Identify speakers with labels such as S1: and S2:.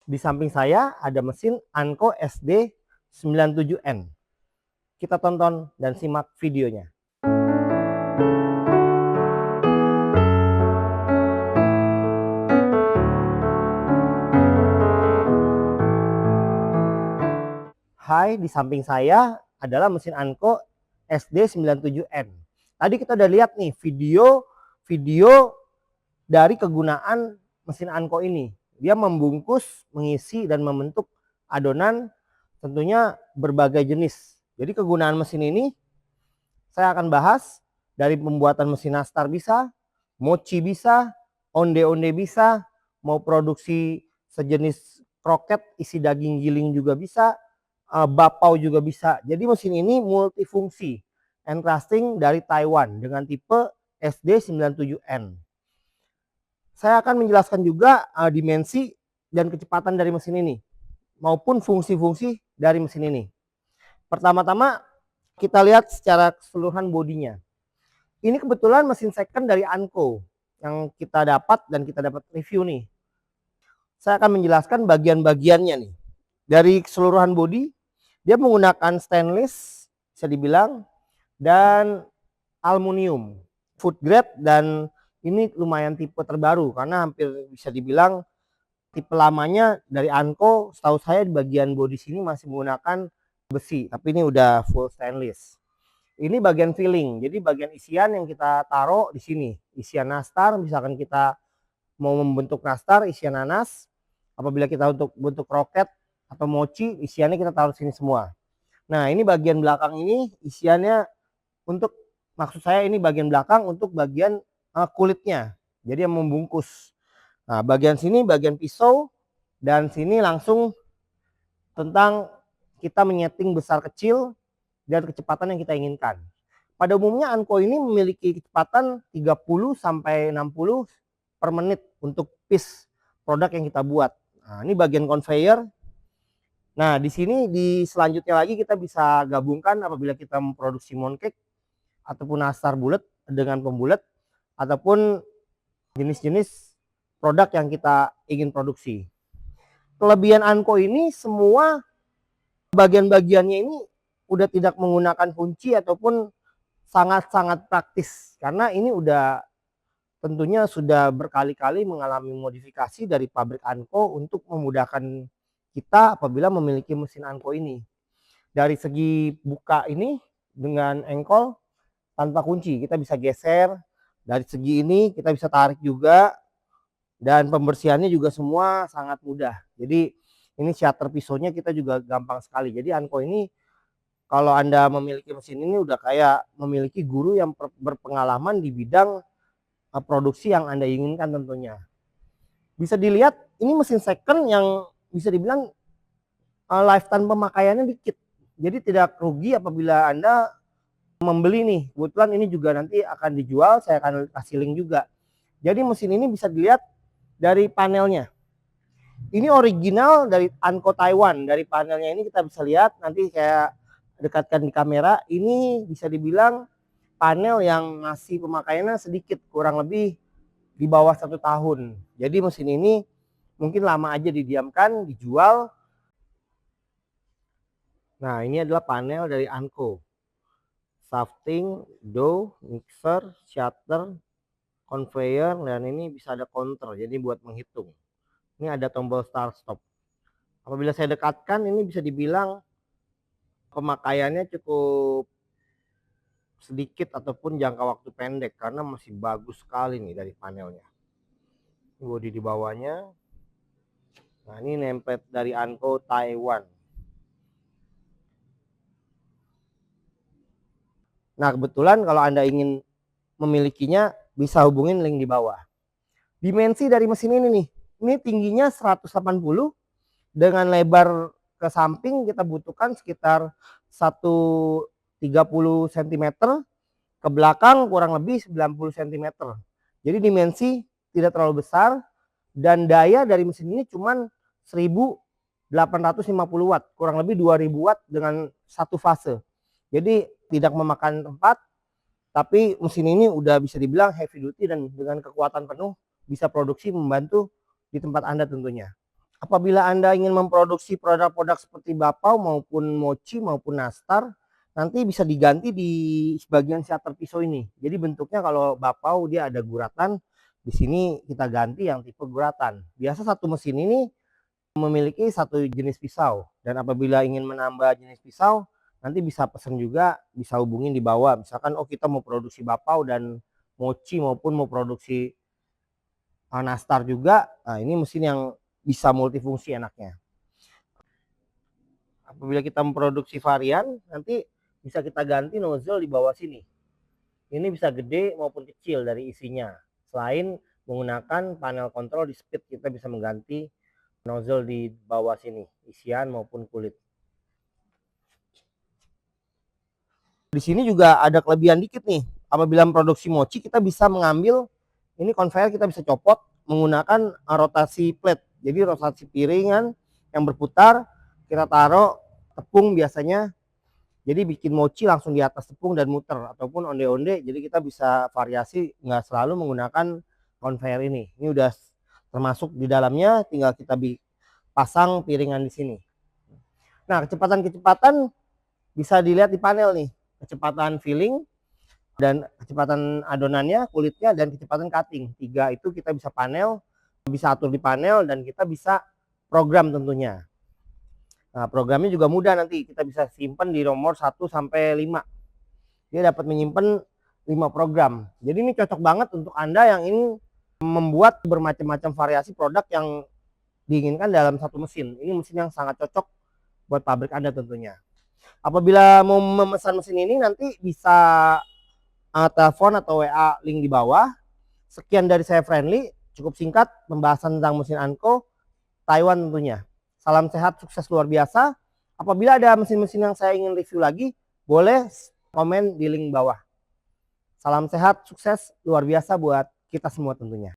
S1: Di samping saya ada mesin Anko SD 97N. Kita tonton dan simak videonya. Hai, di samping saya adalah mesin Anko SD 97N. Tadi kita udah lihat nih video dari kegunaan mesin Anko ini. Dia membungkus, mengisi, dan membentuk adonan tentunya berbagai jenis. Jadi kegunaan mesin ini saya akan bahas dari pembuatan mesin nastar bisa, mochi bisa, onde-onde bisa, mau produksi sejenis kroket isi daging giling juga bisa, bapau juga bisa. Jadi mesin ini multifungsi, encrusting dari Taiwan dengan tipe SD97N. Saya akan menjelaskan juga dimensi dan kecepatan dari mesin ini maupun fungsi-fungsi dari mesin ini. Pertama-tama kita lihat secara keseluruhan bodinya. Ini kebetulan mesin second dari Anko yang kita dapat dan kita dapat review nih. Saya akan menjelaskan bagian-bagiannya nih. Dari keseluruhan bodi, dia menggunakan stainless bisa dibilang dan aluminium food grade, dan ini lumayan tipe terbaru karena hampir bisa dibilang tipe lamanya dari Anko setahu saya di bagian bodi sini masih menggunakan besi, tapi ini udah full stainless. Ini bagian filling, jadi bagian isian yang kita taruh di sini. Isian nastar, misalkan kita mau membentuk nastar, isian nanas. Apabila kita untuk bentuk roket atau mochi, isiannya kita taruh sini semua. Nah, ini bagian belakang ini isiannya untuk, maksud saya ini bagian belakang untuk bagian kulitnya. Jadi yang membungkus. Nah, bagian sini bagian pisau, dan sini langsung tentang kita menyeting besar kecil dan kecepatan yang kita inginkan. Pada umumnya Anko ini memiliki kecepatan 30 sampai 60 per menit untuk piece produk yang kita buat. Nah, ini bagian conveyor. Nah, di sini di selanjutnya lagi kita bisa gabungkan apabila kita memproduksi mooncake ataupun nastar bulat dengan pembulat ataupun jenis-jenis produk yang kita ingin produksi. Kelebihan Anko ini semua bagian-bagiannya ini udah tidak menggunakan kunci ataupun sangat-sangat praktis karena ini udah tentunya sudah berkali-kali mengalami modifikasi dari pabrik Anko untuk memudahkan kita apabila memiliki mesin Anko ini. Dari segi buka ini dengan engkol tanpa kunci, kita bisa geser. Dari segi ini kita bisa tarik juga, dan pembersihannya juga semua sangat mudah. Jadi ini shutter pisaunya kita juga gampang sekali. Jadi Anko ini kalau Anda memiliki mesin ini udah kayak memiliki guru yang berpengalaman di bidang produksi yang Anda inginkan tentunya. Bisa dilihat ini mesin second yang bisa dibilang lifetime pemakaiannya dikit. Jadi tidak rugi apabila Anda membeli nih. Kebetulan ini juga nanti akan dijual, saya akan kasih link juga. Jadi mesin ini bisa dilihat dari panelnya. Ini original dari Anko Taiwan. Dari panelnya ini kita bisa lihat, nanti saya dekatkan di kamera. Ini bisa dibilang panel yang masih pemakaiannya sedikit, kurang lebih di bawah 1 tahun. Jadi mesin ini mungkin lama aja didiamkan, dijual. Nah, ini adalah panel dari Anko. Shafting, dough, mixer, shutter, conveyor, dan ini bisa ada counter, jadi buat menghitung. Ini ada tombol start stop. Apabila saya dekatkan, ini bisa dibilang pemakaiannya cukup sedikit ataupun jangka waktu pendek karena masih bagus sekali nih dari panelnya. Ini bodi di bawahnya. Nah, ini nameplate dari Anko Taiwan. Nah, kebetulan kalau Anda ingin memilikinya bisa hubungin link di bawah. Dimensi dari mesin ini nih, ini tingginya 180 dengan lebar ke samping kita butuhkan sekitar 130 cm, ke belakang kurang lebih 90 cm. Jadi dimensi tidak terlalu besar, dan daya dari mesin ini cuma 1850 watt, kurang lebih 2000 watt dengan satu fase. Jadi tidak memakan tempat, tapi mesin ini udah bisa dibilang heavy duty dan dengan kekuatan penuh bisa produksi membantu di tempat Anda tentunya. Apabila Anda ingin memproduksi produk-produk seperti Bapau maupun Mochi maupun Nastar, nanti bisa diganti di bagian shutter pisau ini. Jadi bentuknya kalau Bapau dia ada guratan, di sini kita ganti yang tipe guratan. Biasa satu mesin ini memiliki satu jenis pisau, dan apabila ingin menambah jenis pisau nanti bisa pesan juga, bisa hubungin di bawah. Misalkan kita mau produksi Bapau dan Mochi maupun mau produksi Nastar juga. Nah, ini mesin yang bisa multifungsi enaknya. Apabila kita memproduksi varian, nanti bisa kita ganti nozzle di bawah sini. Ini bisa gede maupun kecil dari isinya. Selain menggunakan panel kontrol di speed, kita bisa mengganti nozzle di bawah sini, isian maupun kulit. Di sini juga ada kelebihan dikit nih. Apabila memproduksi mochi, kita bisa mengambil ini conveyor, kita bisa copot menggunakan rotasi plate. Jadi rotasi piringan yang berputar, kita taruh tepung biasanya. Jadi bikin mochi langsung di atas tepung dan muter, ataupun onde-onde. Jadi kita bisa variasi, nggak selalu menggunakan conveyor ini. Ini udah termasuk di dalamnya, tinggal kita pasang piringan di sini. Nah, kecepatan-kecepatan bisa dilihat di panel nih. Kecepatan filling dan kecepatan adonannya, kulitnya, dan kecepatan cutting. 3 itu kita bisa atur di panel, dan kita bisa program tentunya. Nah, programnya juga mudah, nanti kita bisa simpan di nomor 1 sampai 5. Dia dapat menyimpan 5 program. Jadi ini cocok banget untuk Anda yang ingin membuat bermacam-macam variasi produk yang diinginkan dalam satu mesin. Ini mesin yang sangat cocok buat pabrik Anda tentunya. Apabila mau memesan mesin ini, nanti bisa telepon atau WA link di bawah. Sekian dari saya, Friendly. Cukup singkat pembahasan tentang mesin Anko Taiwan tentunya. Salam sehat, sukses luar biasa. Apabila ada mesin-mesin yang saya ingin review lagi, boleh komen di link bawah. Salam sehat, sukses luar biasa buat kita semua tentunya.